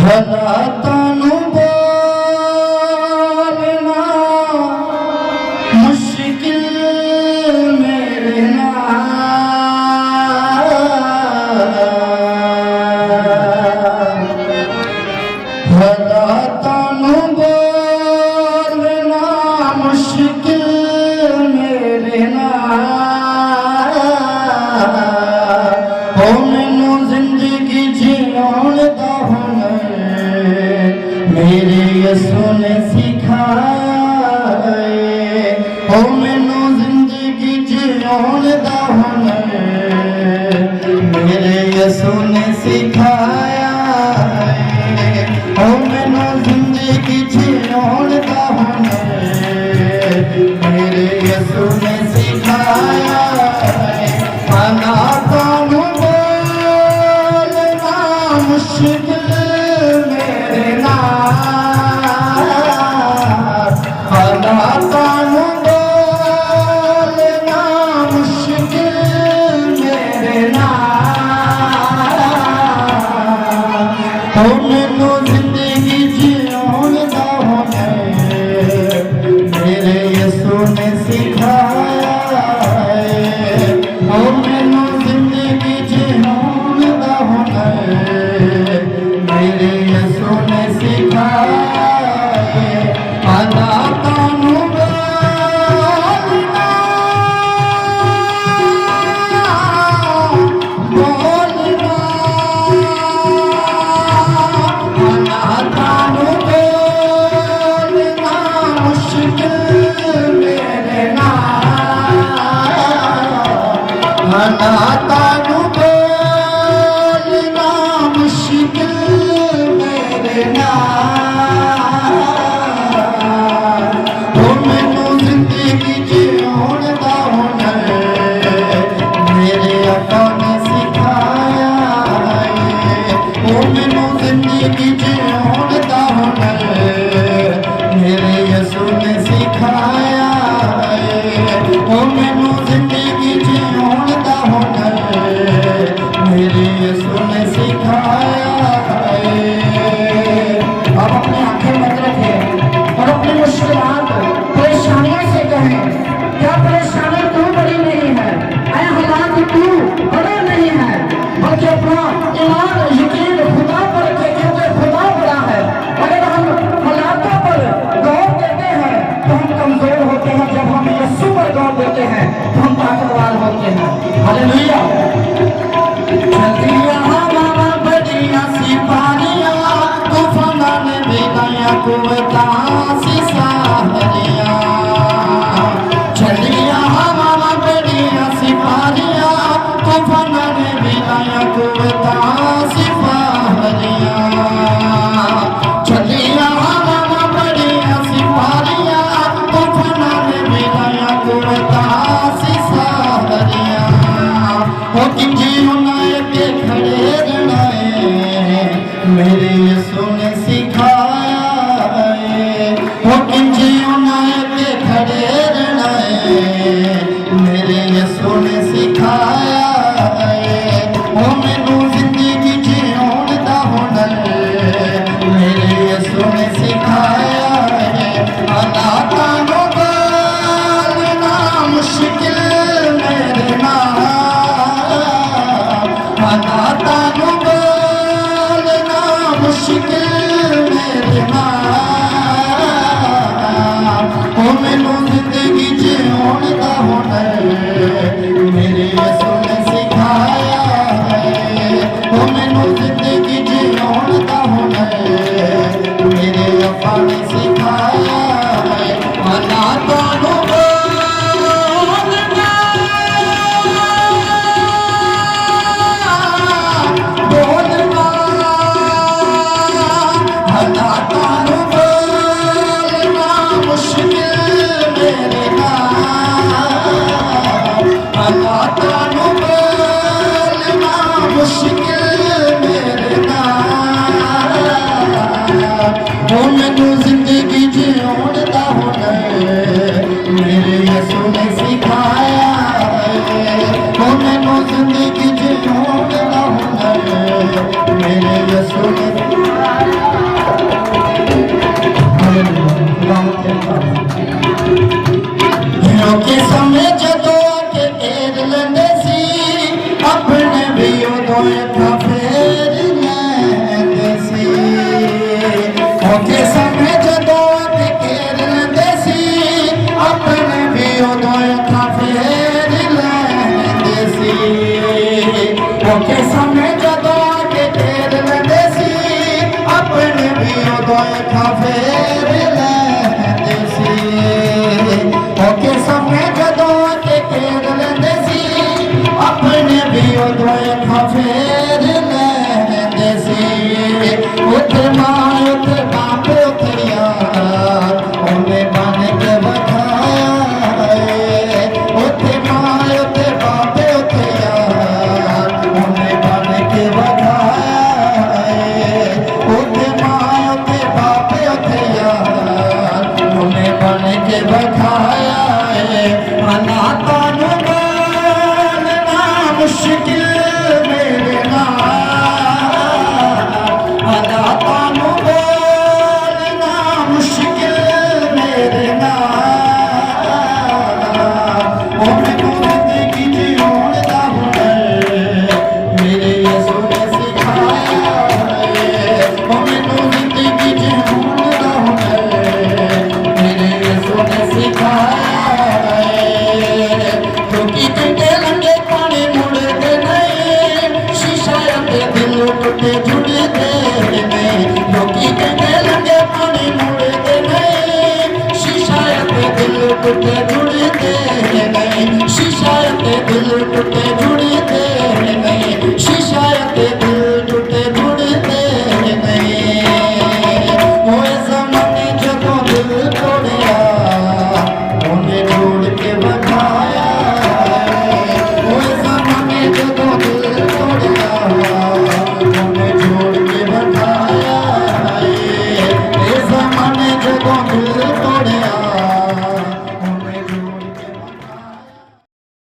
हालातां बोलना मुश्किल मेरे नाल, हालातां बोलना मुश्किल मेरे नाल। हो मैनू जिंदगी जीउण दा मेरे यसू ने सिखाए। हो मैनू जिंदगी जीउण दा हुनर मेरे यसू ने सिखाया। हो मैनू जिंदगी जीउण दा हुनर मेरे यसू ने सिखाया। हालातां बोलना मुश्किल मेरे नाल, हालातां बोलना मुश्किल मेरे नाल। हो मैनू जिंदगी जीउण दा हुनर मेरे यसू ने सिखाया। हो मैनू जिंदगी जीउण दा हुनर मेरे यसू ने सिखाया। हालातां बोलना बोलना, हालातां बोलना मुश्किल मेरे नाल, हालातां बोलना मुश्किल मेरे नाल। हो मैनू जिंदगी जीउण दा हुनर मेरे आका ने सिखाया। हो मैनू जिंदगी जीउण दा हुनर मेरे यसू ने सिखाया। हो मैनू जिंदगी जीउण दा हुनर मेरे यसू ने सिखाया। आप अपनी आंखें बंद रखें और अपनी मुश्किलात परेशानियों से कहें, क्या परेशानी तू बड़ी नहीं है, ऐ हालात तू बड़ा नहीं है, बल्कि अपना ईमान यकीन खुदा पर रखें, क्योंकि खुदा बड़ा है। अगर हम हालातों पर गौर देते हैं तो हम कमजोर होते हैं, जब हम यीशु पर गौर देते हैं तो हम ताकतवर होते हैं। हालेलुया। चलिया हमारा बढ़िया सिपाहिया, तूफाना ने बेगाया कुवतां सी सहारिया। चलिया हमारा बढ़िया सिपाहिया, तूफाना ने बेगाया कुवतां सी सहारिया। चलिया हमारा बढ़िया सिपाहिया, तूफाना ने बेगाया कुवतां सी सहारिया। हो किंजी हुनाए के खड़े रहना मेरे यसू ने सिखाया। हो किंजी हुनाए के खड़े रहना मेरे यसू ने सिखाया। हो मैनू जिंदगी जीउण दा हुनर मेरे यसू ने सिखाया। हालातां बोलना मुश्किल मेरे नाल, हालातां बोलना मुश्किल मेरे नाल। हो मैनू जिंदगी जीउण दा हुनर मेरे यसू ने सिखाया। हो मैनू जिंदगी जीउण दा हुनर मेरे आका ने सिखाया। हालातां बोलना बोलना, हालातां बोलना मुश्किल मेरे नाल, हालातां बोलना मुश्किल मेरे नाल। हो मैनू जिंदगी जीउण दा हुनर मेरे यसू ने सिखाया। हो मैनू जिंदगी जीउण दा हुनर मेरे यसू ने सिखाया। भी उदों खाफेर लैंदे सी ओके सामने जदों के खेल लैंदे सी अपने भी उदों खाफेर लैंदे सी उत्थे मां उत्थे बाप उत्थे यार उन्हें बन के बखाया उत्थे मां उत्थे बाप उत्थे यार उन्हें बन के बखाया उत्थे मां उत्थे बाप उत्थे यार उन्हें बन के बखाया अनाथा नु बोलना मुश्किल मेरे नाल अनाथा नु बोलना मुश्किल मेरे नाल ओ मैनू जिंदगी जीउण दा हुनर मेरे यसू ने सिखाया ओ मैनू जिंदगी जीउण दा हुनर मेरे यसू ने सिखाया क्योंकि जिंदे लंघे पानी मुड़दे नहीं शीशा ते दिल टुटे जुड़दे नहीं क्योंकि जिंदे लंघे पानी मुड़दे नहीं शीशा ते दिल टुटे जुड़दे नहीं शीशा ते दिल टुटे जुड़दे